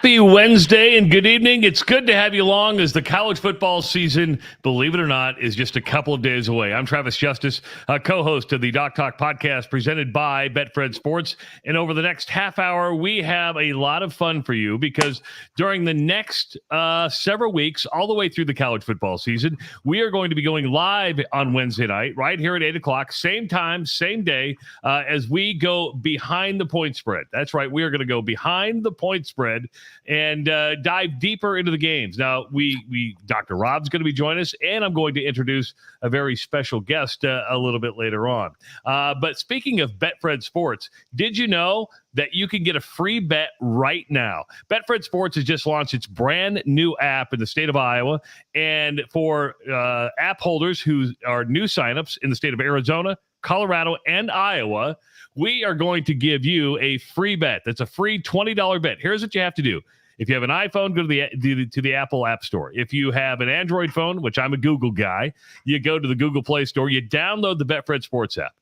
Happy Wednesday and good evening. It's good to have you along as the college football season, believe it or not, is just a couple of days away. I'm Travis Justice, co-host of the Doc Talk podcast presented by Betfred Sports. And over the next half hour, we have a lot of fun for you because during the next several weeks, all the way through the college football season, we are going to be going live on Wednesday night, right here at 8 o'clock, same time, same day, as we go behind the point spread. That's right. We are going to go behind the point spread and dive deeper into the games. Now, Dr. Rob's going to be joining us, and I'm going to introduce a very special guest a little bit later on. But speaking of Betfred Sports, did you know that you can get a free bet right now? Betfred Sports has just launched its brand new app in the state of Iowa, and for app holders who are new signups in the state of Arizona, Colorado, and Iowa, we are going to give you a free bet. That's a free $20 bet. Here's what you have to do. If you have an iPhone, go to the Apple App Store. If you have an Android phone, which I'm a Google guy, you go to the Google Play Store. You download the Betfred Sports app.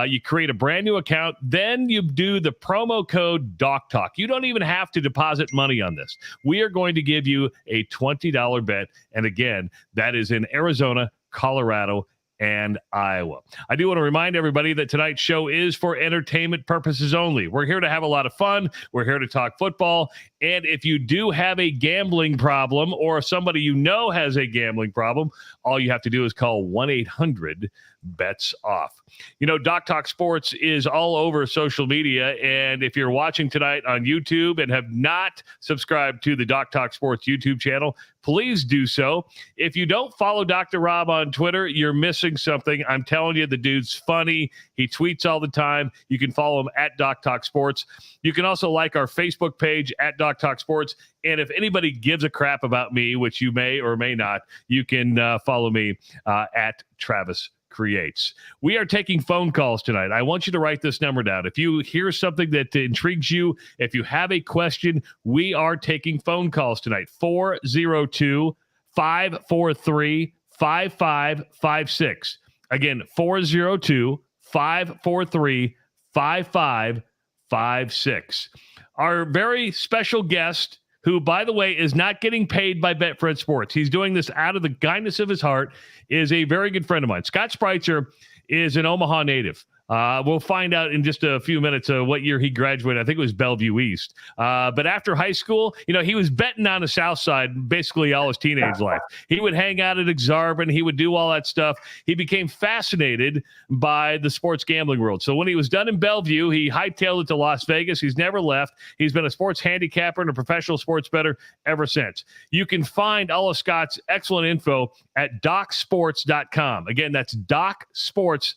You create a brand new account. Then you do the promo code DocTalk. You don't even have to deposit money on this. We are going to give you a $20 bet. And again, that is in Arizona, Colorado, and Iowa. I do want to remind everybody that tonight's show is for entertainment purposes only. We're here to have a lot of fun. We're here to talk football. And if you do have a gambling problem or somebody you know has a gambling problem, all you have to do is call 1-800-BETS-OFF. You know, Doc Talk Sports is all over social media. And if you're watching tonight on YouTube and have not subscribed to the Doc Talk Sports YouTube channel, please do so. If you don't follow Dr. Rob on Twitter, you're missing something. I'm telling you, the dude's funny. He tweets all the time. You can follow him at Doc Talk Sports. You can also like our Facebook page at Doc Talk Sports. And if anybody gives a crap about me, which you may or may not, you can follow me at Travis Creates. We are taking phone calls tonight. I want you to write this number down. If you hear something that intrigues you, if you have a question, we are taking phone calls tonight. 402-543-5556. Again, 402-543-5556. Our very special guest, who, by the way, is not getting paid by Betfred Sports. He's doing this out of the kindness of his heart, is a very good friend of mine. Scott Spreitzer is an Omaha native. We'll find out in just a few minutes what year he graduated. I think it was Bellevue East. But after high school, you know, he was betting on the South Side basically all his teenage life. He would hang out at Exarban. He would do all that stuff. He became fascinated by the sports gambling world. So when he was done in Bellevue, he hightailed it to Las Vegas. He's never left. He's been a sports handicapper and a professional sports bettor ever since. You can find all of Scott's excellent info at docsports.com. Again, that's docsports.com.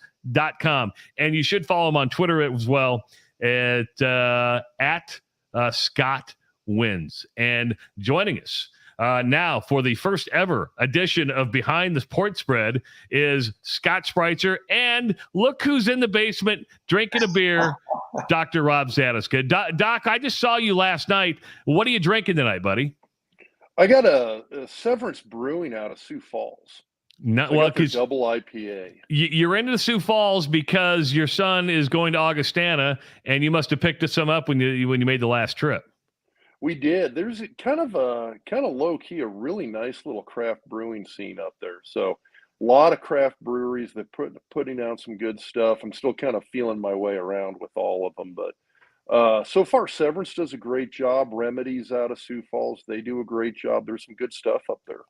And you should follow him on Twitter as well at Scott Wins. And joining us now for the first ever edition of Behind the Point Spread is Scott Spreitzer. And look who's in the basement drinking a beer, Dr. Rob Zadiska. Doc, I just saw you last night. What are you drinking tonight, buddy? I got a Severance Brewing out of Sioux Falls. Not well, because double IPA. You're into the Sioux Falls because your son is going to Augustana, and you must have picked some up when you made the last trip. We did. There's kind of low key, a really nice little craft brewing scene up there. So a lot of craft breweries that putting out some good stuff. I'm still kind of feeling my way around with all of them, but so far Severance does a great job. Remedies out of Sioux Falls, they do a great job. There's some good stuff up there.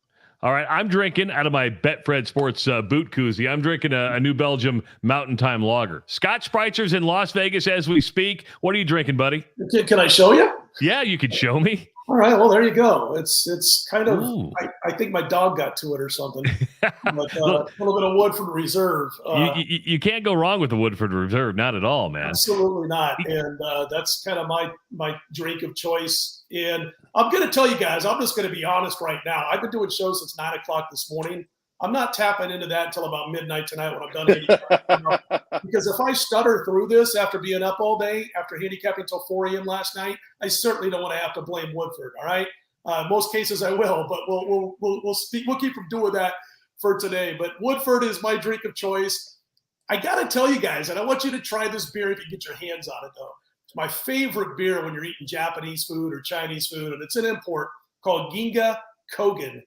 All right, I'm drinking out of my Betfred Sports boot koozie. I'm drinking a New Belgium Mountain Time Lager. Scott Spreitzer's in Las Vegas as we speak. What are you drinking, buddy? Can I show you? Yeah, you can show me. All right, well, there you go. It's kind of, I think my dog got to it or something. But, a little bit of Woodford Reserve. You can't go wrong with the Woodford Reserve, not at all, man. Absolutely not. And that's kind of my drink of choice. And I'm going to tell you guys, I'm just going to be honest right now. I've been doing shows since 9 o'clock this morning. I'm not tapping into that until about midnight tonight when I'm done handicapping. Because if I stutter through this after being up all day, after handicapping until 4 a.m. last night, I certainly don't want to have to blame Woodford. All right, most cases I will, but we'll keep from doing that for today. But Woodford is my drink of choice. I got to tell you guys, and I want you to try this beer if you get your hands on it, though. my favorite beer when you're eating Japanese food or Chinese food, and it's an import called Ginga Kogen,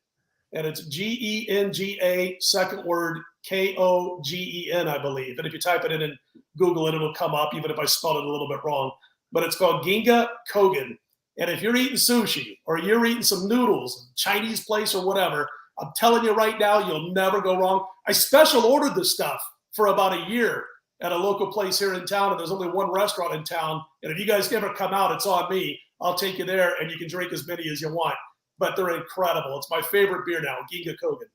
and it's Genga, second word Kogen, I believe. And if you type it in and Google it, it'll come up, even if I spelled it a little bit wrong. But it's called Ginga Kogen. And if you're eating sushi or you're eating some noodles, Chinese place or whatever, I'm telling you right now, you'll never go wrong. I special ordered this stuff for about a year at a local place here in town, and there's only one restaurant in town. And if you guys ever come out, it's on me. I'll take you there, and you can drink as many as you want. But they're incredible. It's my favorite beer now, Ginga Kogen.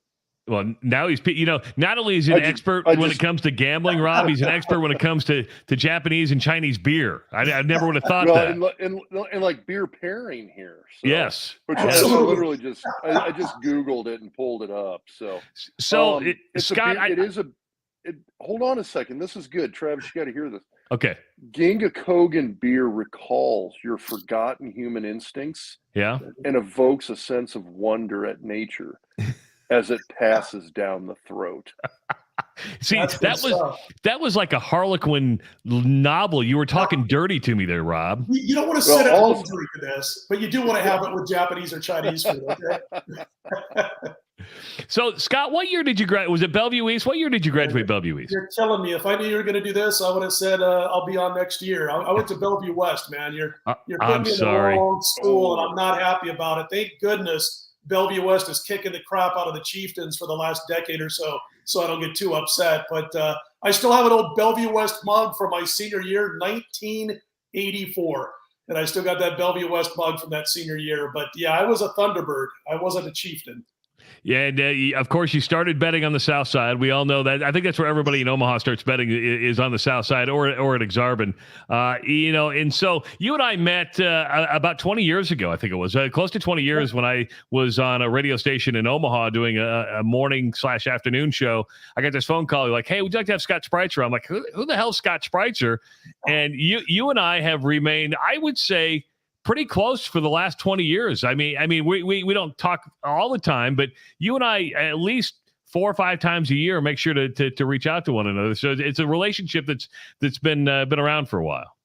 Well, now he's, not only is he an expert when it comes to gambling, Rob, he's an expert when it comes to Japanese and Chinese beer. I never would have thought that. And like beer pairing here. So, yes. Which I literally just, I just Googled it and pulled it up. So Scott, hold on a second. This is good. Travis, you got to hear this. Okay. Ginga Kogen beer recalls your forgotten human instincts. Yeah. And evokes a sense of wonder at nature as it passes down the throat. See, that was like a Harlequin novel. You were talking dirty to me there, Rob. You don't want to sit at home drinking this, but you do want to have it with Japanese or Chinese food, okay? So, Scott, what year did you graduate? Was it Bellevue East? What year did you graduate Bellevue East? You're killing me. If I knew you were going to do this, I would have said I'll be on next year. I went to Bellevue West, man. You're putting me in the wrong school, and I'm not happy about it. Thank goodness Bellevue West is kicking the crap out of the Chieftains for the last decade or so I don't get too upset. But I still have an old Bellevue West mug from my senior year, 1984. And I still got that Bellevue West mug from that senior year. But, yeah, I was a Thunderbird. I wasn't a Chieftain. Yeah, and of course, you started betting on the South Side. We all know that. I think that's where everybody in Omaha starts betting is on the South Side or at Exarban. And so you and I met about 20 years ago, I think it was, close to 20 years when I was on a radio station in Omaha doing a morning/afternoon show. I got this phone call like, hey, would you like to have Scott Spreitzer? I'm like, who the hell's Scott Spreitzer? And you and I have remained, I would say, pretty close for the last 20 years. I mean, we don't talk all the time, but you and I at least 4 or 5 times a year make sure to reach out to one another. So it's a relationship that's been around for a while.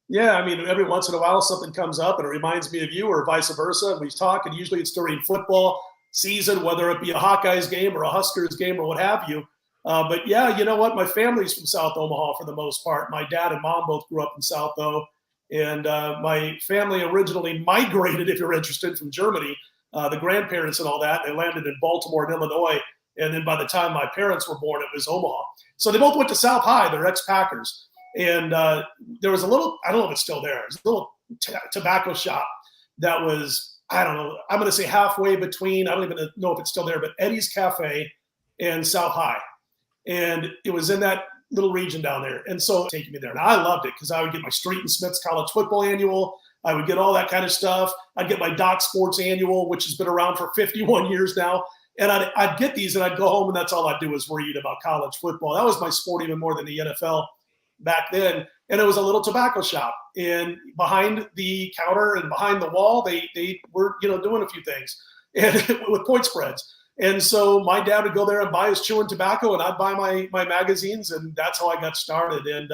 Yeah, I mean, every once in a while something comes up and it reminds me of you, or vice versa. We talk, and usually it's during football season, whether it be a Hawkeyes game or a Huskers game or what have you. But yeah, you know what? My family's from South Omaha for the most part. My dad and mom both grew up in South O. And my family originally migrated, if you're interested, from Germany, the grandparents and all that. They landed in Baltimore and Illinois. And then by the time my parents were born, it was Omaha. So they both went to South High. They're ex-Packers. And there was a little, I don't know if it's still there, there's a little tobacco shop that was, I don't know, I'm going to say halfway between, I don't even know if it's still there, but Eddie's Cafe and South High. And it was in that little region down there. And so taking me there. And I loved it because I would get my Street and Smith's college football annual. I would get all that kind of stuff. I'd get my Doc Sports annual, which has been around for 51 years now. And I'd get these and I'd go home and that's all I'd do is read about college football. That was my sport even more than the NFL back then. And it was a little tobacco shop. And behind the counter and behind the wall, they were, doing a few things and with point spreads. And so my dad would go there and buy his chewing tobacco, and I'd buy my magazines, and that's how I got started. And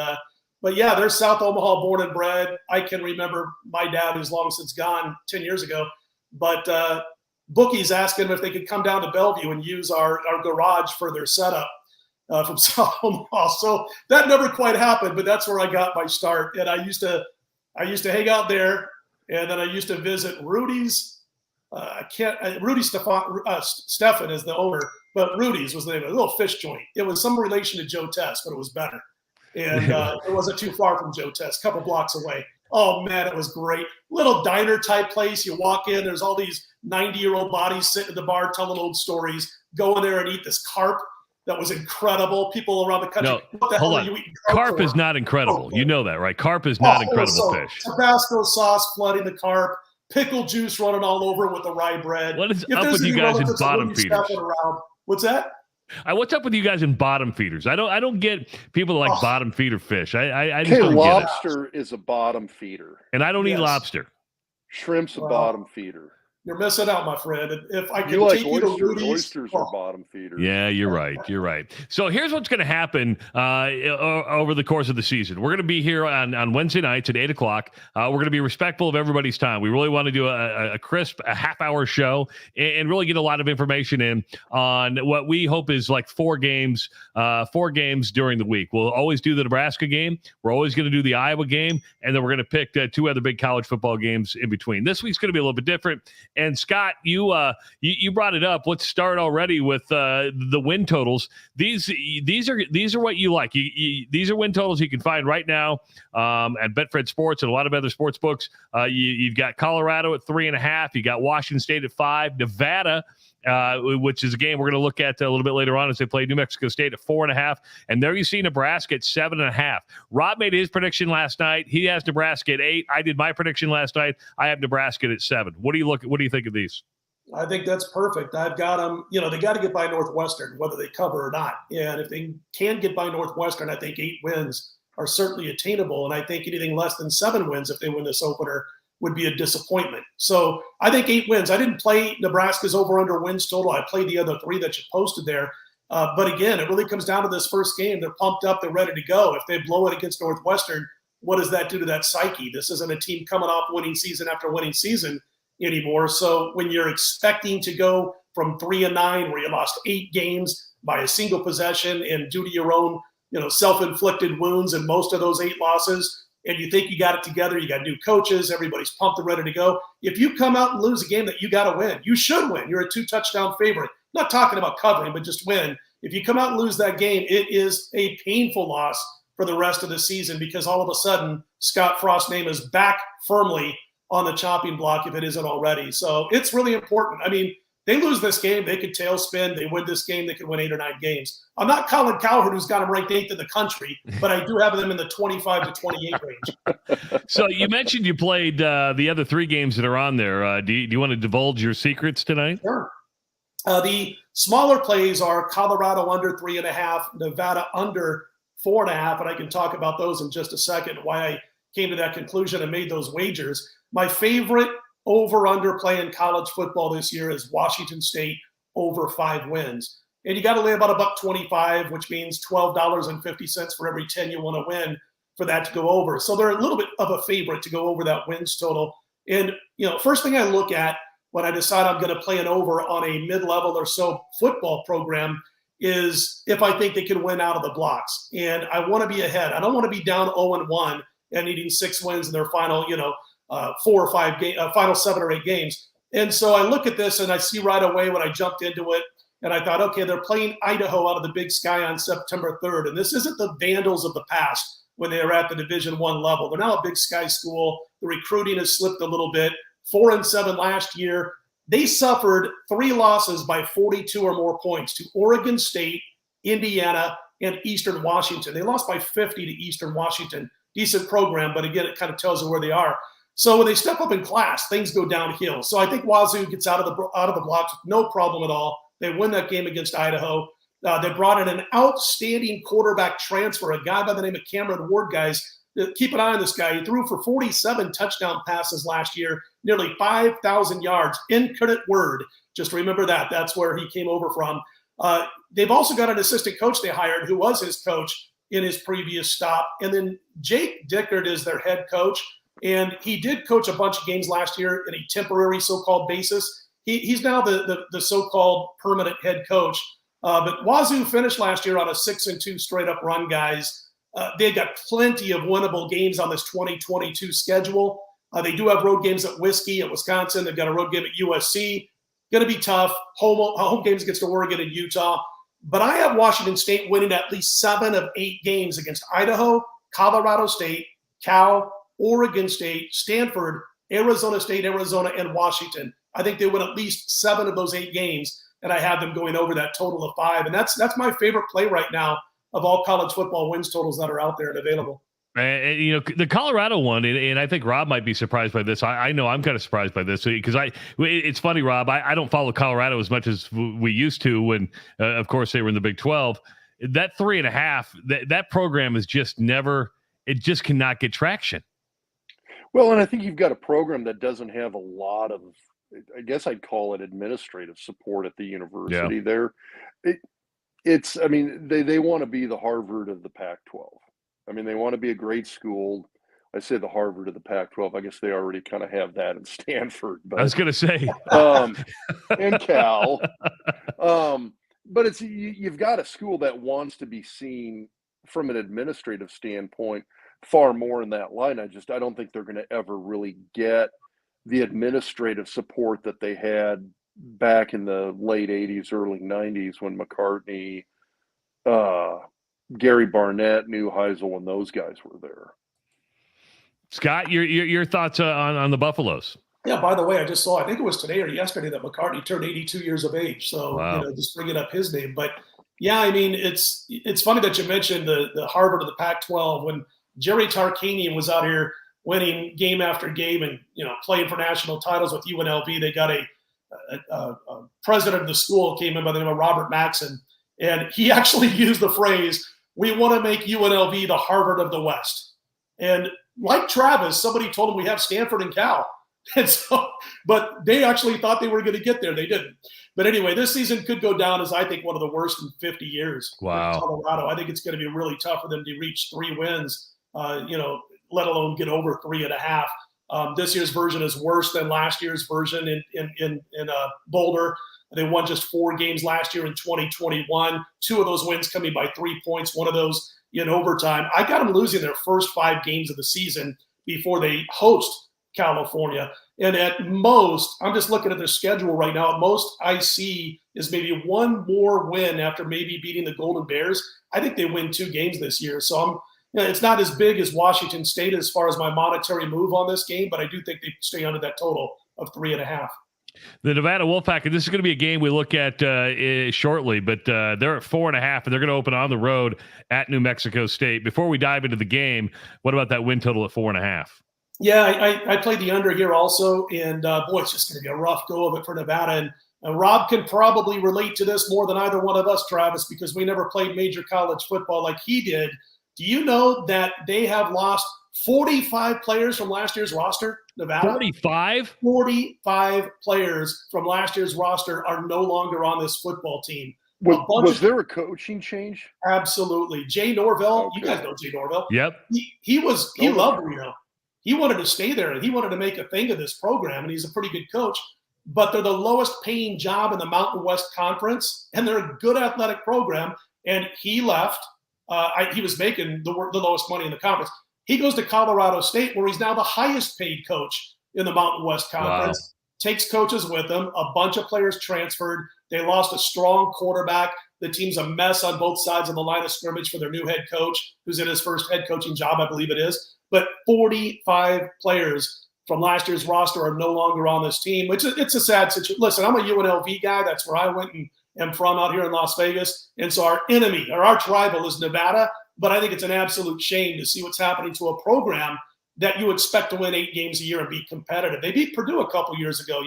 but yeah, there's South Omaha, born and bred. I can remember my dad, who's long since gone 10 years ago, but bookies asked him if they could come down to Bellevue and use our garage for their setup from South Omaha. So that never quite happened, but that's where I got my start. And I used to hang out there, and then I used to visit Rudy's. Rudy Stefan is the owner, but Rudy's was the name of it, a little fish joint. It was some relation to Joe Test, but it was better. And it wasn't too far from Joe Test, a couple blocks away. Oh, man, it was great. Little diner type place. You walk in, there's all these 90-year-old bodies sitting at the bar telling old stories. Go in there and eat this carp. That was incredible. People around the country. No, what the hell are you eating carp is not incredible. You know that, right? Carp is not incredible fish. Tabasco sauce flooding the carp. Pickle juice running all over with the rye bread. What is up with you guys in bottom feeders? What's that? What's up with you guys in bottom feeders? I don't get people that like bottom feeder fish. I just don't lobster get it. Is a bottom feeder, and I don't eat lobster. Shrimp's a bottom feeder. You're missing out, my friend. If I could You like take you to oysters. Rudy's, Oysters are bottom feeders. Yeah, you're right. You're right. So here's what's going to happen over the course of the season. We're going to be here on Wednesday nights at 8 o'clock. We're going to be respectful of everybody's time. We really want to do a crisp, a half-hour show and really get a lot of information in on what we hope is like four games during the week. We'll always do the Nebraska game. We're always going to do the Iowa game, and then we're going to pick two other big college football games in between. This week's going to be a little bit different. And Scott, you brought it up. Let's start already with the win totals. These are what you like. These are win totals you can find right now at Betfred Sports and a lot of other sports books. You've got Colorado at 3.5. You got Washington State at 5. Nevada, which is a game we're going to look at a little bit later on as they play New Mexico State at 4.5. And there you see Nebraska at 7.5. Rob made his prediction last night. He has Nebraska at 8. I did my prediction last night. I have Nebraska at 7. What do you think of these? I think that's perfect. I've got them, they got to get by Northwestern, whether they cover or not. And if they can get by Northwestern, I think 8 wins are certainly attainable. And I think anything less than 7 wins, if they win this opener, would be a disappointment. So I think 8 wins. I didn't play Nebraska's over-under wins total. I played the other 3 that you posted there. But again, it really comes down to this first game. They're pumped up. They're ready to go. If they blow it against Northwestern, what does that do to that psyche? This isn't a team coming off winning season after winning season anymore. So when you're expecting to go from 3-9, where you lost 8 games by a single possession and due to your own, self-inflicted wounds and most of those 8 losses, and you think you got it together, you got new coaches, everybody's pumped and ready to go. If you come out and lose a game that you got to win, you should win. You're a 2-touchdown favorite. I'm not talking about covering, but just win. If you come out and lose that game, it is a painful loss for the rest of the season because all of a sudden Scott Frost's name is back firmly on the chopping block if it isn't already. So it's really important. I mean, they lose this game, they could tailspin. They win this game, they could win 8 or 9 games. I'm not Colin Cowherd, who's got them ranked 8th in the country, but I do have them in the 25 to 28 range. So you mentioned you played the other 3 games that are on there. Do you want to divulge your secrets tonight? Sure. The smaller plays are Colorado under 3.5, Nevada under 4.5, and I can talk about those in just a second, why I came to that conclusion and made those wagers. My favorite over-under play in college football this year is Washington State over 5 wins. And you got to lay about $1.25, which means $12.50 for every 10 you want to win for that to go over. So they're a little bit of a favorite to go over that wins total. And, first thing I look at when I decide I'm going to play an over on a mid-level or so football program is if I think they can win out of the blocks. And I want to be ahead. I don't want to be down 0-1 and needing 6 wins in their final, 7 or 8 games. And so I look at this and I see right away when I jumped into it, and I thought, okay, they're playing Idaho out of the Big Sky on September 3rd. And this isn't the Vandals of the past when they were at the Division I level. They're now a Big Sky school. The recruiting has slipped a little bit. 4-7 last year. They suffered 3 losses by 42 or more points to Oregon State, Indiana, and Eastern Washington. They lost by 50 to Eastern Washington. Decent program, but again, it kind of tells you where they are. So when they step up in class, things go downhill. So I think Wazoo gets out of the blocks, no problem at all. They win that game against Idaho. They brought in an outstanding quarterback transfer, a guy by the name of Cameron Ward. Guys, keep an eye on this guy. He threw for 47 touchdown passes last year, nearly 5,000 yards. Incarnate Word. Just remember that. That's where he came over from. They've also got an assistant coach they hired who was his coach in his previous stop. And then Jake Dickert is their head coach. And he did coach a bunch of games last year in a temporary so-called basis. He's now the so-called permanent head coach. But Wazoo finished last year on a 6-2 straight-up run, guys. They've got plenty of winnable games on this 2022 schedule. They do have road games at Whiskey at Wisconsin. They've got a road game at USC. Going to be tough. Home games against Oregon and Utah. But I have Washington State winning at least 7 of 8 games against Idaho, Colorado State, Cal, Oregon State, Stanford, Arizona State, Arizona, and Washington. I think they win at least 7 of those 8 games, and I have them going over that total of 5. And that's my favorite play right now of all college football wins totals that are out there and available. The Colorado one, and I think Rob might be surprised by this. I know I'm kind of surprised by this because it's funny, Rob. I don't follow Colorado as much as we used to when, of course, they were in the Big 12. That 3.5, that program is just never. It just cannot get traction. Well, and I think you've got a program that doesn't have a lot of I guess I'd call it administrative support at the Yeah. university there. It's I mean, they wanna be the Harvard of the Pac-12. I mean, they wanna be a great school. I say the Harvard of the Pac-12. I guess they already kinda have that in Stanford, I was but, going to say. um and Cal. But you've got a school that wants to be seen from an administrative standpoint far more in that line. I don't think they're going to ever really get the administrative support that they had back in the late 80s, early 90s when McCartney, uh, Gary Barnett, Neuheisel, and those guys were there. Scott, your thoughts on the Buffaloes? Yeah, by the way, I just saw, I think it was today or yesterday, that McCartney turned 82 years of age. So, Wow. just bringing up his name. But yeah, I mean, it's funny that you mentioned the Harvard of the Pac-12. When Jerry Tarkanian was out here winning game after game and, playing for national titles with UNLV, they got a president of the school came in by the name of Robert Maxson. And he actually used the phrase, "We want to make UNLV the Harvard of the West." And like Travis, somebody told him we have Stanford and Cal. And so, but they actually thought they were going to get there. They didn't. But anyway, this season could go down as, I think, one of the worst in 50 years. Wow. For Colorado. I think it's going to be really tough for them to reach 3 wins, let alone get over 3.5. This year's version is worse than last year's version in Boulder. They won just 4 games last year in 2021. 2 of those wins coming by 3 points, one of those in overtime. I got them losing their first 5 games of the season before they host California. And at most, I'm just looking at their schedule right now. At most, I see is maybe 1 more win after maybe beating the Golden Bears. I think they win 2 games this year. So it's not as big as Washington State as far as my monetary move on this game, but I do think they stay under that total of 3.5. The Nevada Wolfpack, and this is going to be a game we look at shortly, but they're at 4.5, and they're going to open on the road at New Mexico State. Before we dive into the game, what about that win total at 4.5? Yeah, I played the under here also, and boy, it's just going to be a rough go of it for Nevada. And Rob can probably relate to this more than either one of us, Travis, because we never played major college football like he did. Do you know that they have lost 45 players from last year's roster, Nevada? 45? 45 players from last year's roster are no longer on this football team. Was there a coaching change? Absolutely. Jay Norvell, Okay. You guys know Jay Norvell. Yep. He loved Reno. He wanted to stay there, and he wanted to make a thing of this program, and he's a pretty good coach. But they're the lowest paying job in the Mountain West Conference, and they're a good athletic program. And he left. He was making the lowest money in the conference. He goes to Colorado State, where he's now the highest paid coach in the Mountain West Conference. Wow. Takes coaches with him. A bunch of players transferred. They lost a strong quarterback. The team's a mess on both sides of the line of scrimmage for their new head coach, who's in his first head coaching job, I believe it is. But 45 players from last year's roster are no longer on this team, which it's a sad situation. Listen, I'm a UNLV guy. That's where I went and am from out here in Las Vegas. And so our enemy, or arch rival, is Nevada. But I think it's an absolute shame to see what's happening to a program that you expect to win 8 games a year and be competitive. They beat Purdue a couple years ago,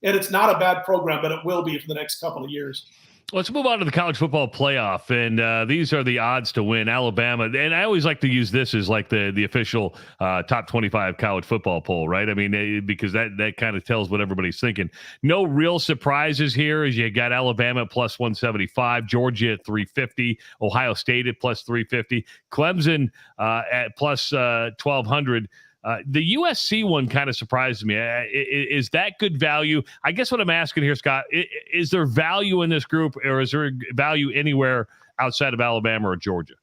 and it's not a bad program, but it will be for the next couple of years. Let's move on to the college football playoff, and these are the odds to win. Alabama, and I always like to use this as like the official top 25 college football poll, right? I mean, because that kind of tells what everybody's thinking. No real surprises here, as you got Alabama at plus 175, Georgia at 350, Ohio State at plus 350, Clemson at plus 1,200. The USC one kind of surprised me. Is that good value? I guess what I'm asking here, Scott, is there value in this group, or is there value anywhere outside of Alabama or Georgia?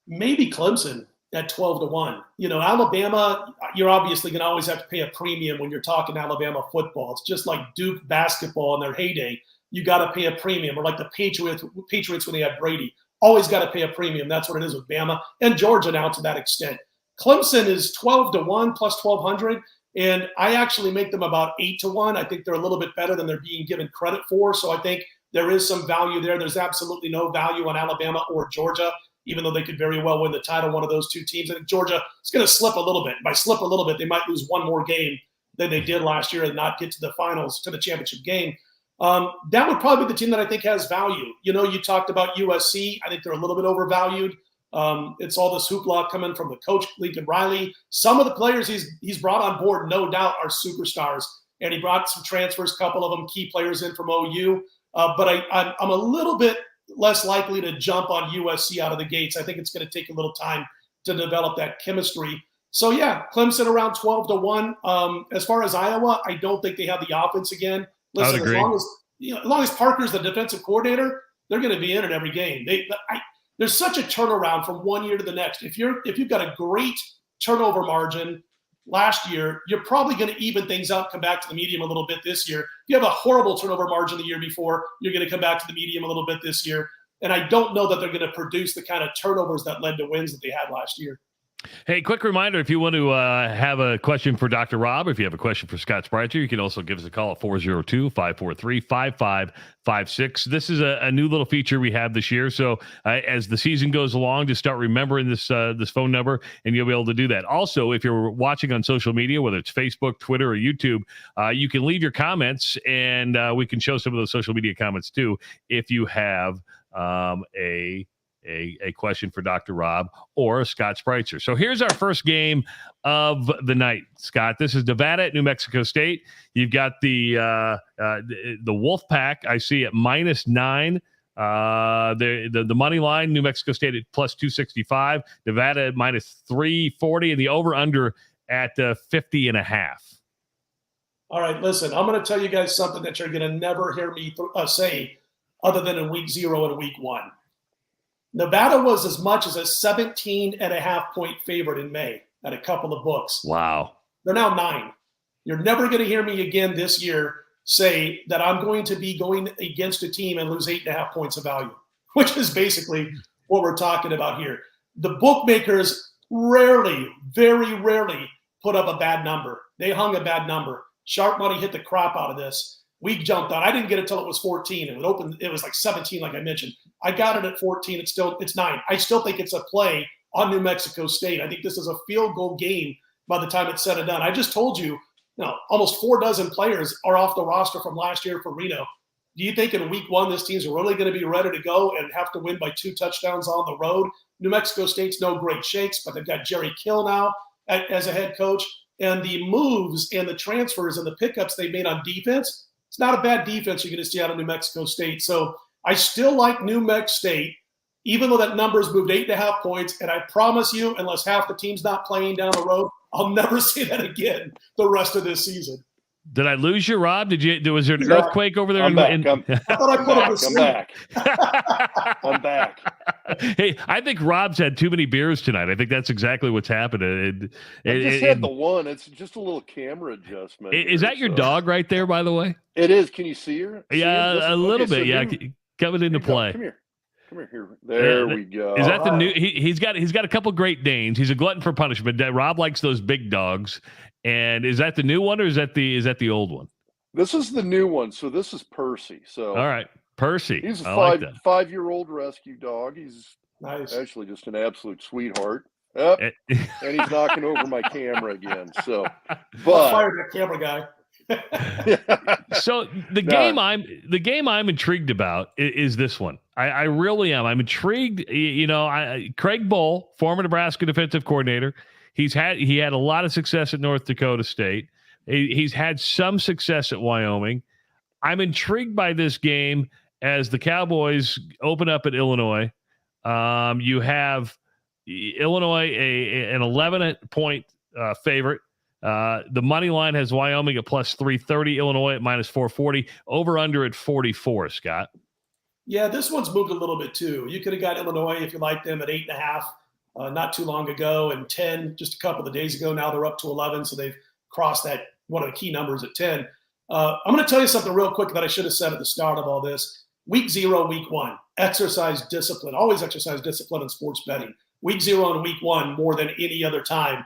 Maybe Clemson at 12-1. Alabama, you're obviously going to always have to pay a premium when you're talking Alabama football. It's just like Duke basketball in their heyday. You got to pay a premium, or like the Patriots when they had Brady. Always got to pay a premium. That's what it is with Bama and Georgia now to that extent. Clemson is 12-1 plus 1,200, and I actually make them about 8-1. I think they're a little bit better than they're being given credit for, so I think there is some value there. There's absolutely no value on Alabama or Georgia, even though they could very well win the title, one of those two teams. I think Georgia is going to slip a little bit. By slip a little bit, they might lose one more game than they did last year and not get to the finals, to the championship game. That would probably be the team that I think has value. You talked about USC. I think they're a little bit overvalued. It's all this hoopla coming from the coach, Lincoln Riley. Some of the players he's brought on board, no doubt, are superstars. and he brought some transfers, a couple of them key players in from OU. But I'm a little bit less likely to jump on USC out of the gates. I think it's going to take a little time to develop that chemistry. So, yeah, Clemson around 12-1. As far as Iowa, I don't think they have the offense again. Listen, as long as Parker's the defensive coordinator, they're going to be in it every game. There's such a turnaround from one year to the next. If you've got a great turnover margin last year, you're probably going to even things out, come back to the medium a little bit this year. If you have a horrible turnover margin the year before, you're going to come back to the medium a little bit this year. And I don't know that they're going to produce the kind of turnovers that led to wins that they had last year. Hey, quick reminder, if you want to have a question for Dr. Rob, if you have a question for Scott Spreitzer, you can also give us a call at 402-543-5556. This is a new little feature we have this year. So as the season goes along, just start remembering this phone number, and you'll be able to do that. Also, if you're watching on social media, whether it's Facebook, Twitter, or YouTube, you can leave your comments, and we can show some of those social media comments too if you have a question for Dr. Rob or Scott Spreitzer. So here's our first game of the night, Scott. This is Nevada at New Mexico State. You've got the Wolf Pack, I see, at -9. The money line, New Mexico State at +265, Nevada at -340, and the over-under at 50.5. All right, listen, I'm going to tell you guys something that you're going to never hear me say other than in week 0 and week 1. Nevada was as much as a 17.5-point favorite in May at a couple of books. Wow. They're now 9. You're never going to hear me again this year say that I'm going to be going against a team and lose 8.5 points of value, which is basically what we're talking about here. The bookmakers rarely, very rarely put up a bad number. They hung a bad number. Sharp money hit the crap out of this. We jumped on. I didn't get it until it was 14. It was like 17, like I mentioned. I got it at 14. It's 9. I still think it's a play on New Mexico State. I think this is a field goal game by the time it's said and done. I just told you, almost 4 dozen players are off the roster from last year for Reno. Do you think in week 1 this team's really going to be ready to go and have to win by 2 touchdowns on the road? New Mexico State's no great shakes, but they've got Jerry Kill now as a head coach. And the moves and the transfers and the pickups they made on defense, it's not a bad defense you're going to see out of New Mexico State. So I still like New Mexico State, even though that number's moved 8.5 points. And I promise you, unless half the team's not playing down the road, I'll never say that again the rest of this season. Did I lose you, Rob? Was there an earthquake over there? I'm back. I'm back. Hey, I think Rob's had too many beers tonight. I think that's exactly what's happened. I just had the one. It's just a little camera adjustment. Is that your dog right there, by the way? It is. Can you see her? Yeah, a little bit. So coming into play. Come here. There we go. Is that the new? He's got a couple Great Danes. He's a glutton for punishment. Rob likes those big dogs. And is that the new one, or is that the old one? This is the new one. So this is Percy. So all right, Percy. He's a 5-year-old rescue dog. He's actually just an absolute sweetheart. Yep. And he's knocking over my camera again. So, but fire that camera guy. So the game I'm intrigued about is this one. I really am. I'm intrigued. Craig Bohl, former Nebraska defensive coordinator. He had a lot of success at North Dakota State. He's had some success at Wyoming. I'm intrigued by this game as the Cowboys open up at Illinois. You have Illinois an 11-point favorite. The money line has Wyoming at +330, Illinois at -440, over under at 44. Scott. Yeah, this one's moved a little bit too. You could have got Illinois if you liked them at 8.5. Not too long ago, and 10 just a couple of days ago. Now they're up to 11, so they've crossed that one of the key numbers at 10. I'm going to tell you something real quick that I should have said at the start of all this. Week 0, week 1, exercise discipline. Always exercise discipline in sports betting. Week 0 and week 1 more than any other time.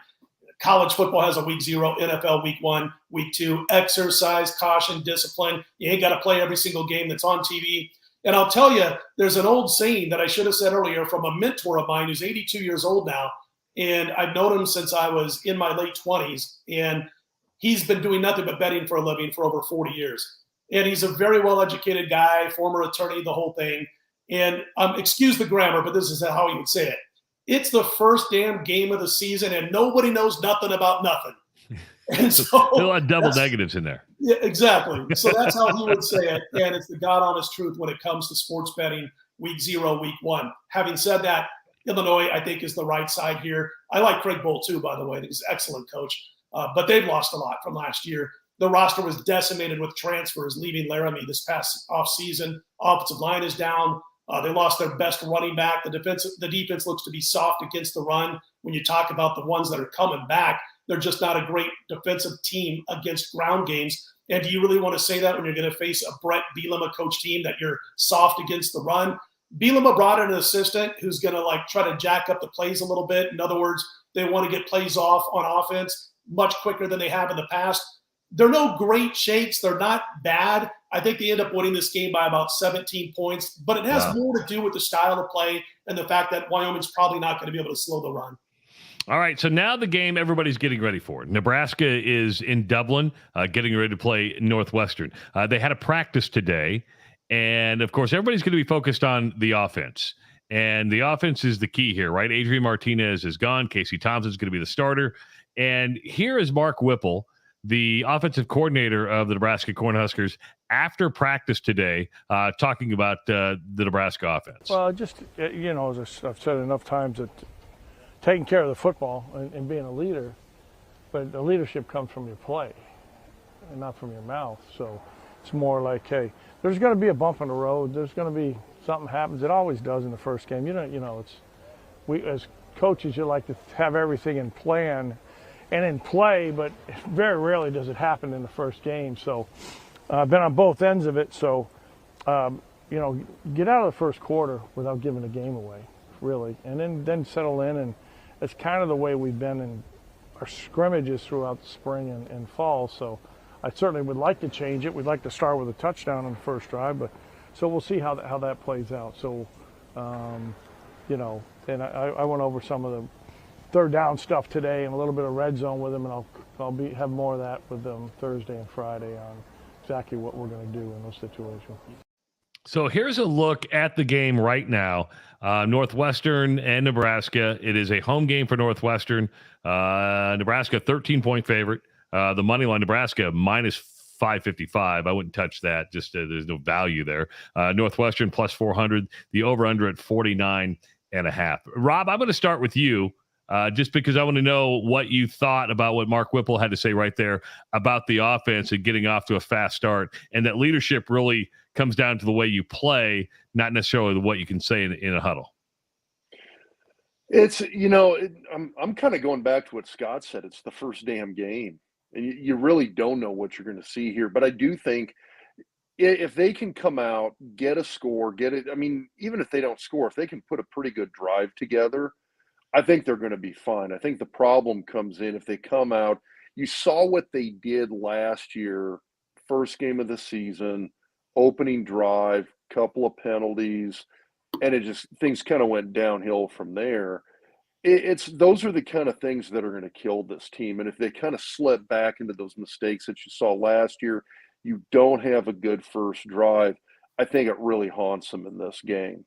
College football has a week 0, NFL week 1, week 2. Exercise, caution, discipline. You ain't got to play every single game that's on TV. And I'll tell you, there's an old saying that I should have said earlier from a mentor of mine who's 82 years old now. And I've known him since I was in my late 20s. And he's been doing nothing but betting for a living for over 40 years. And he's a very well-educated guy, former attorney, the whole thing. And excuse the grammar, but this is how he would say it. It's the first damn game of the season, and nobody knows nothing about nothing. And so there's a lot of double negatives in there. Yeah, exactly. So that's how he would say it. And it's the God honest truth when it comes to sports betting week 0, week 1. Having said that, Illinois, I think, is the right side here. I like Craig Bohl, too, by the way. He's an excellent coach. But they've lost a lot from last year. The roster was decimated with transfers, leaving Laramie this past offseason. Offensive line is down. They lost their best running back. The defense looks to be soft against the run. When you talk about the ones that are coming back, they're just not a great defensive team against ground games. And do you really want to say that when you're going to face a Brett Bielema coach team that you're soft against the run? Bielema brought in an assistant who's going to try to jack up the plays a little bit. In other words, they want to get plays off on offense much quicker than they have in the past. They're no great shakes. They're not bad. I think they end up winning this game by about 17 points, but it has more to do with the style of play and the fact that Wyoming's probably not going to be able to slow the run. All right, so now the game everybody's getting ready for. Nebraska is in Dublin, getting ready to play Northwestern. They had a practice today, and, of course, everybody's going to be focused on the offense. And the offense is the key here, right? Adrian Martinez is gone. Casey Thompson's going to be the starter. And here is Mark Whipple, the offensive coordinator of the Nebraska Cornhuskers, after practice today, talking about the Nebraska offense. Well, just, as I've said enough times, that taking care of the football and being a leader, but the leadership comes from your play and not from your mouth. So it's more like, hey, there's going to be a bump in the road. There's going to be something happens. It always does in the first game. We as coaches, you like to have everything in plan and in play, but very rarely does it happen in the first game. So I've been on both ends of it. So, get out of the first quarter without giving the game away, really, and then settle in. And it's kind of the way we've been in our scrimmages throughout the spring and fall. So I certainly would like to change it. We'd like to start with a touchdown on the first drive, but so we'll see how that plays out. So, and I went over some of the third down stuff today and a little bit of red zone with them, and I'll have more of that with them Thursday and Friday on exactly what we're going to do in those situations. So here's a look at the game right now. Northwestern and Nebraska. It is a home game for Northwestern. Nebraska 13-point favorite. The money line, Nebraska minus 555. I wouldn't touch that. Just there's no value there. Northwestern plus 400. The over/under at 49.5. Rob, I'm going to start with you. Just because I want to know what you thought about what Mark Whipple had to say right there about the offense and getting off to a fast start, and that leadership really comes down to the way you play, not necessarily what you can say in a huddle. It's, I'm kind of going back to what Scott said. It's the first damn game, and you really don't know what you're going to see here. But I do think if they can come out, get a score, even if they don't score, if they can put a pretty good drive together, I think they're going to be fine. I think the problem comes in if they come out. You saw what they did last year, first game of the season, opening drive, couple of penalties, and things kind of went downhill from there. Those are the kind of things that are going to kill this team. And if they kind of slip back into those mistakes that you saw last year, you don't have a good first drive. I think it really haunts them in this game.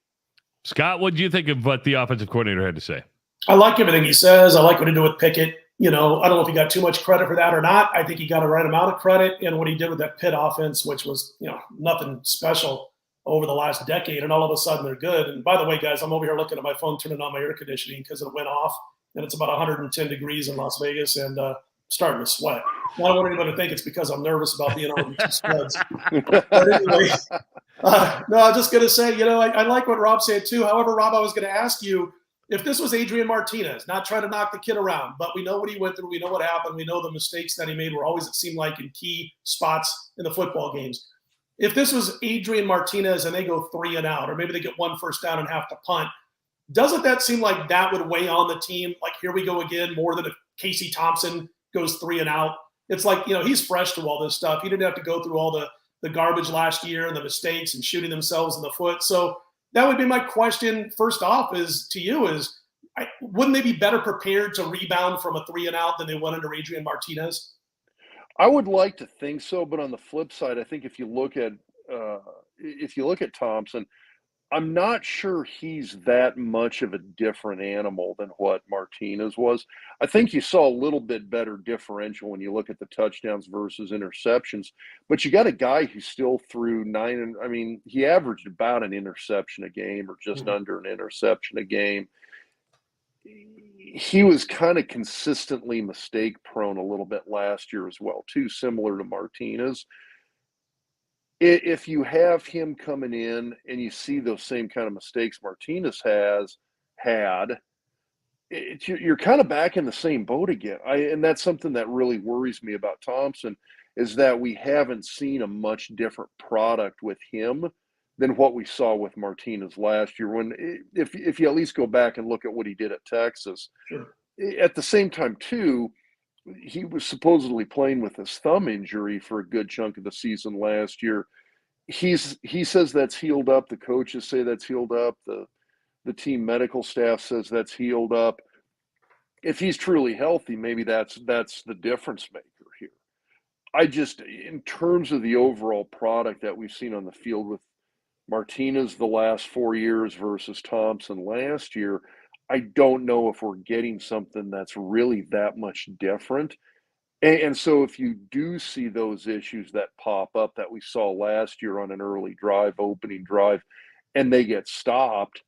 Scott, what do you think of what the offensive coordinator had to say? I like everything he says. I like what he did with Pickett. I don't know if he got too much credit for that or not. I think he got the right amount of credit in what he did with that Pitt offense, which was, nothing special over the last decade. And all of a sudden they're good. And by the way, guys, I'm over here looking at my phone, turning on my air conditioning because it went off. And it's about 110 degrees in Las Vegas and starting to sweat. I don't want anybody to think it's because I'm nervous about being on the studs. But anyway, no, I'm just going to say, I like what Rob said too. However, Rob, I was going to ask you, if this was Adrian Martinez, not trying to knock the kid around, but we know what he went through, we know what happened, we know the mistakes that he made were always, it seemed like, in key spots in the football games. If this was Adrian Martinez and they go 3 and out, or maybe they get 1 first down and have to punt, doesn't that seem like that would weigh on the team? Like, here we go again, more than if Casey Thompson goes 3 and out. It's like, he's fresh to all this stuff. He didn't have to go through all the garbage last year and the mistakes and shooting themselves in the foot. So that would be my question. First off, wouldn't they be better prepared to rebound from a 3 and out than they went under Adrian Martinez? I would like to think so, but on the flip side, I think if you look at Thompson, I'm not sure he's that much of a different animal than what Martinez was. I think you saw a little bit better differential when you look at the touchdowns versus interceptions, but you got a guy who still threw he averaged about an interception a game or just under an interception a game. He was kind of consistently mistake prone a little bit last year as well, too, similar to Martinez. If you have him coming in and you see those same kind of mistakes Martinez has had, you're kind of back in the same boat again. And that's something that really worries me about Thompson, is that we haven't seen a much different product with him than what we saw with Martinez last year. If you at least go back and look at what he did at Texas, Sure. At the same time too, he was supposedly playing with his thumb injury for a good chunk of the season last year. He says that's healed up. The coaches say that's healed up. The team medical staff says that's healed up. If he's truly healthy, maybe that's the difference maker here. In terms of the overall product that we've seen on the field with Martinez the last 4 years versus Thompson last year, I don't know if we're getting something that's really that much different. And so if you do see those issues that pop up that we saw last year on an early drive, opening drive, and they get stopped,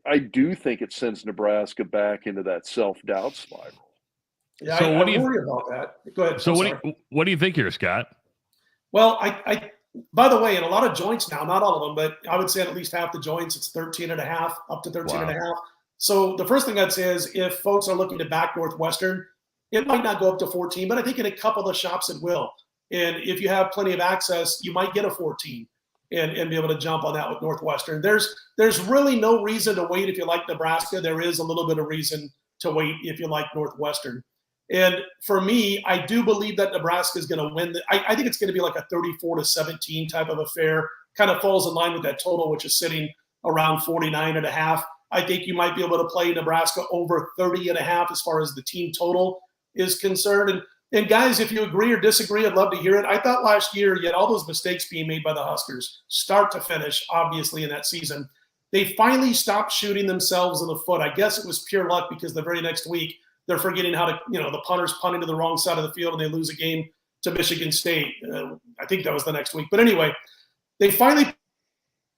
I do think it sends Nebraska back into that self-doubt spiral. Yeah, So I what do you worry about that. Go ahead. So what do you think here, Scott? Well, I by the way, in a lot of joints now, not all of them, but I would say at least half the joints, it's 13.5 up to 13.5. So the first thing I'd say is if folks are looking to back Northwestern, it might not go up to 14, but I think in a couple of shops it will. And if you have plenty of access, you might get a 14 and be able to jump on that with Northwestern. There's really no reason to wait if you like Nebraska. There is a little bit of reason to wait if you like Northwestern. And for me, I do believe that Nebraska is going to win. I think it's going to be like a 34-17 type of affair. Kind of falls in line with that total, which is sitting around 49.5. I think you might be able to play Nebraska over 30.5 as far as the team total is concerned. And guys, if you agree or disagree, I'd love to hear it. I thought last year you had all those mistakes being made by the Huskers, start to finish, obviously, in that season. They finally stopped shooting themselves in the foot. I guess it was pure luck because the very next week they're forgetting how to, the punter's punting to the wrong side of the field and they lose a game to Michigan State. I think that was the next week. But anyway, they finally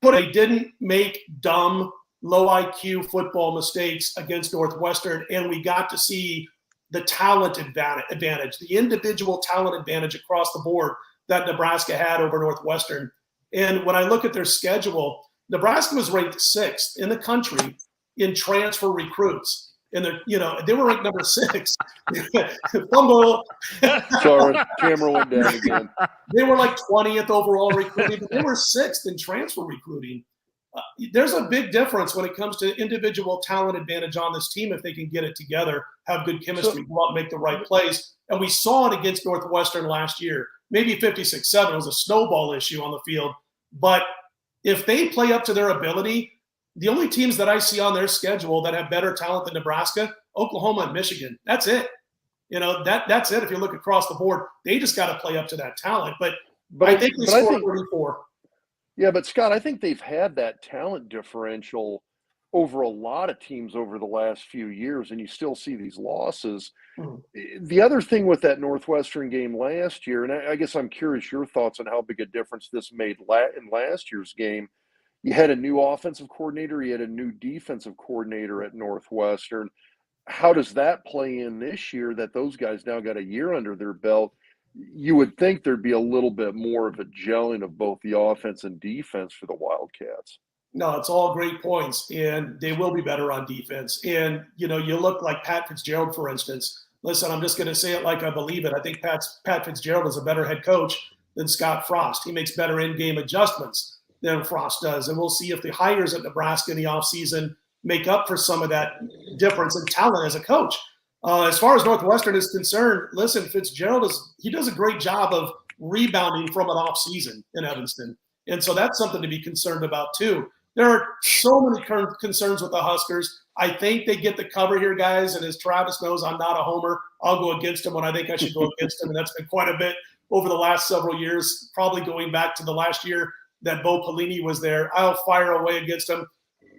they didn't make dumb, low IQ football mistakes against Northwestern, and we got to see the talent advantage, the individual talent advantage across the board that Nebraska had over Northwestern. And when I look at their schedule, Nebraska was ranked 6th in the country in transfer recruits. And they were ranked number 6. Fumble. Sorry, camera went down again. They were like 20th overall recruiting, but they were 6th in transfer recruiting. There's a big difference when it comes to individual talent advantage on this team if they can get it together, have good chemistry, go out and make the right plays. And we saw it against Northwestern last year. Maybe 56-7 was a snowball issue on the field. But if they play up to their ability, the only teams that I see on their schedule that have better talent than Nebraska, Oklahoma and Michigan. That's it. That's it. If you look across the board, they just got to play up to that talent. But I think they scored 34. Yeah, but Scott, I think they've had that talent differential over a lot of teams over the last few years, and you still see these losses. The other thing with that Northwestern game last year, and I guess I'm curious your thoughts on how big a difference this made in last year's game. You had a new offensive coordinator. You had a new defensive coordinator at Northwestern. How does that play in this year that those guys now got a year under their belt? You would think there'd be a little bit more of a gelling of both the offense and defense for the Wildcats. No, it's all great points, and they will be better on defense. And, you look like Pat Fitzgerald, for instance. Listen, I'm just going to say it like I believe it. I think Pat Fitzgerald is a better head coach than Scott Frost. He makes better in-game adjustments than Frost does. And we'll see if the hires at Nebraska in the offseason make up for some of that difference in talent as a coach. As far as Northwestern is concerned, listen, Fitzgerald he does a great job of rebounding from an offseason in Evanston. And so that's something to be concerned about too. There are so many concerns with the Huskers. I think they get the cover here, guys. And as Travis knows, I'm not a homer. I'll go against him when I think I should go against him. And that's been quite a bit over the last several years, probably going back to the last year that Bo Pelini was there. I'll fire away against him.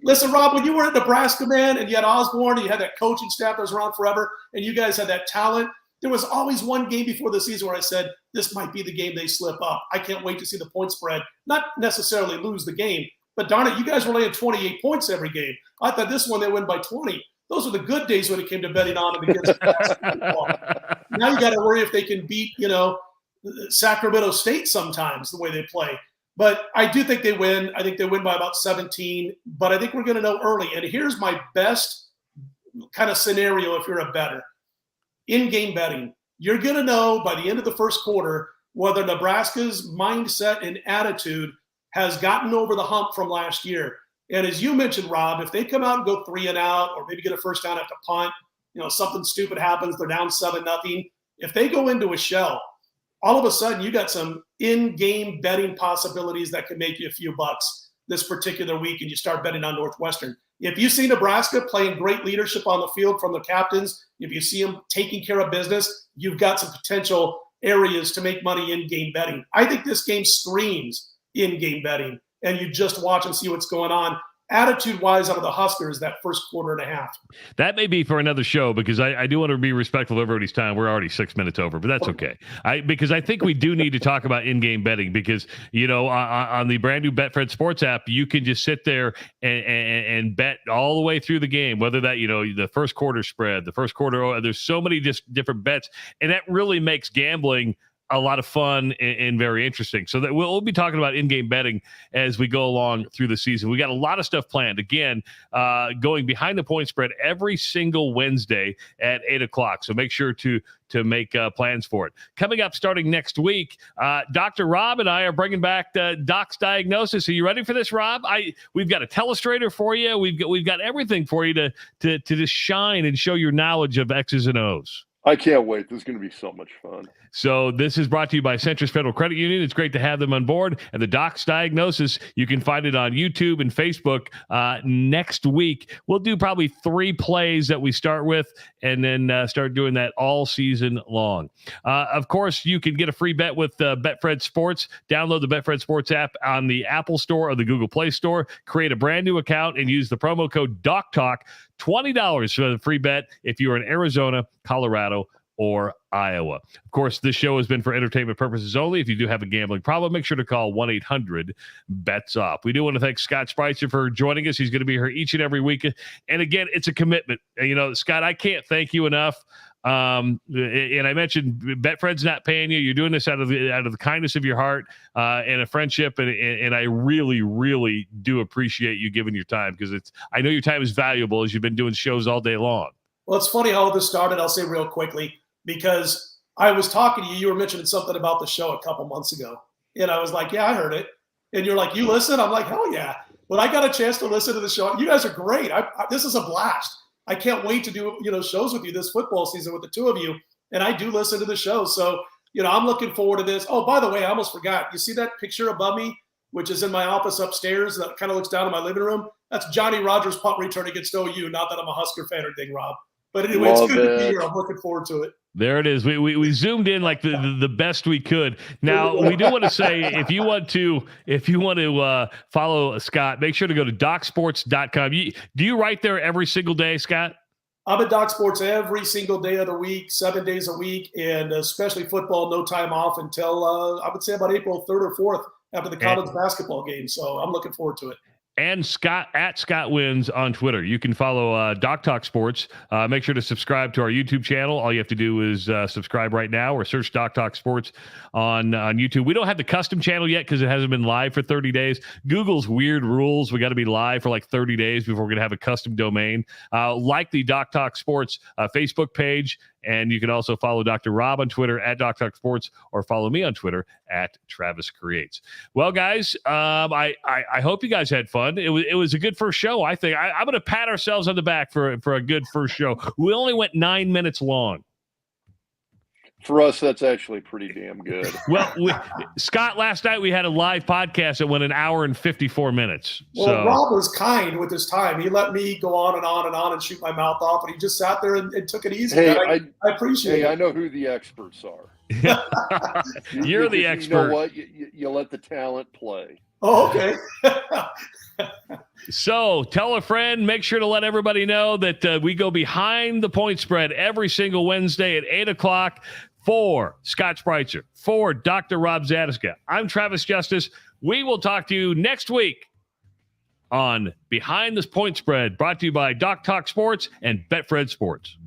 Listen, Rob, when you were at Nebraska, man, and you had Osborne, and you had that coaching staff that was around forever, and you guys had that talent, there was always one game before the season where I said, this might be the game they slip up. I can't wait to see the point spread. Not necessarily lose the game, but darn it, you guys were laying 28 points every game. I thought this one they win by 20. Those were the good days when it came to betting on them against basketball. Now you got to worry if they can beat, Sacramento State sometimes the way they play. But I do think they win. I think they win by about 17. But I think we're going to know early. And here's my best kind of scenario if you're a bettor. In-game betting, you're going to know by the end of the first quarter whether Nebraska's mindset and attitude has gotten over the hump from last year. And as you mentioned, Rob, if they come out and go 3-and-out or maybe get a first down after punt, something stupid happens, they're down 7-0. If they go into a shell, all of a sudden you got some in-game betting possibilities that can make you a few bucks this particular week, and you start betting on Northwestern. If you see Nebraska playing great leadership on the field from the captains, if you see them taking care of business, you've got some potential areas to make money in-game betting. I think this game screams in-game betting, and you just watch and see what's going on. Attitude-wise out of the Huskers that first quarter and a half. That may be for another show because I do want to be respectful of everybody's time. We're already 6 minutes over, but that's okay. Because I think we do need to talk about in-game betting because, on the brand new Betfred Sports app, you can just sit there and bet all the way through the game, whether that, the first quarter spread, the first quarter, there's so many just different bets, and that really makes gambling a lot of fun and very interesting. So that we'll be talking about in-game betting as we go along through the season. We got a lot of stuff planned. Again, going behind the point spread every single Wednesday at 8:00. So make sure to make plans for it. Coming up starting next week, Dr. Rob and I are bringing back Doc's Diagnosis. Are you ready for this, Rob? We've got a telestrator for you. We've got everything for you to just shine and show your knowledge of X's and O's. I can't wait. This is going to be so much fun. So this is brought to you by Centris Federal Credit Union. It's great to have them on board. And the Doc's Diagnosis, you can find it on YouTube and Facebook next week. We'll do probably 3 plays that we start with and then start doing that all season long. Of course, you can get a free bet with Betfred Sports. Download the Betfred Sports app on the Apple Store or the Google Play Store. Create a brand new account and use the promo code DocTalk. $20 for the free bet if you're in Arizona, Colorado, or Iowa. Of course, this show has been for entertainment purposes only. If you do have a gambling problem, make sure to call 1-800-BETS-OFF. We do want to thank Scott Spreitzer for joining us. He's going to be here each and every week. And again, it's a commitment. Scott, I can't thank you enough. And I mentioned Betfred's not paying you. You're doing this out of the kindness of your heart and a friendship. And I really, really do appreciate you giving your time because I know your time is valuable as you've been doing shows all day long. Well, it's funny how this started. I'll say real quickly, because I was talking to you. You were mentioning something about the show a couple months ago. And I was like, yeah, I heard it. And you're like, you listen? I'm like, hell yeah. When I got a chance to listen to the show, you guys are great. This is a blast. I can't wait to do, shows with you this football season with the two of you. And I do listen to the show. So, I'm looking forward to this. Oh, by the way, I almost forgot. You see that picture above me, which is in my office upstairs that kind of looks down in my living room? That's Johnny Rogers' punt return against OU. Not that I'm a Husker fan or anything, Rob. But anyway, it's good to be here. I'm looking forward to it. There it is. We zoomed in like the best we could. Now we do want to say if you want to follow Scott, make sure to go to docsports.com. Do you write there every single day, Scott? I'm at Doc Sports every single day of the week, 7 days a week, and especially football, no time off until I would say about April 3rd or 4th after the college basketball game. So I'm looking forward to it. And Scott at Scott Wins on Twitter. You can follow Doc Talk Sports. Make sure to subscribe to our YouTube channel. All you have to do is subscribe right now or search Doc Talk Sports on YouTube. We don't have the custom channel yet because it hasn't been live for 30 days. Google's weird rules. We got to be live for like 30 days before we're going to have a custom domain. Like the Doc Talk Sports Facebook page. And you can also follow Dr. Rob on Twitter at Doc Talk Sports or follow me on Twitter at Travis Creates. Well, guys, I hope you guys had fun. It was a good first show, I think. I'm going to pat ourselves on the back for a good first show. We only went 9 minutes long. For us, that's actually pretty damn good. Well, Scott, last night we had a live podcast that went an hour and 54 minutes. Well, Rob was kind with his time. He let me go on and on and on and shoot my mouth off, and he just sat there and took it easy. Hey, I appreciate it. I know who the experts are. You're the expert. You know what? You let the talent play. Oh, okay. So tell a friend, make sure to let everybody know that we go behind the point spread every single Wednesday at 8 o'clock for Scott Spreitzer, for Dr. Rob Zatechka. I'm Travis Justice. We will talk to you next week on Behind the Point Spread, brought to you by Doc Talk Sports and Betfred Sports.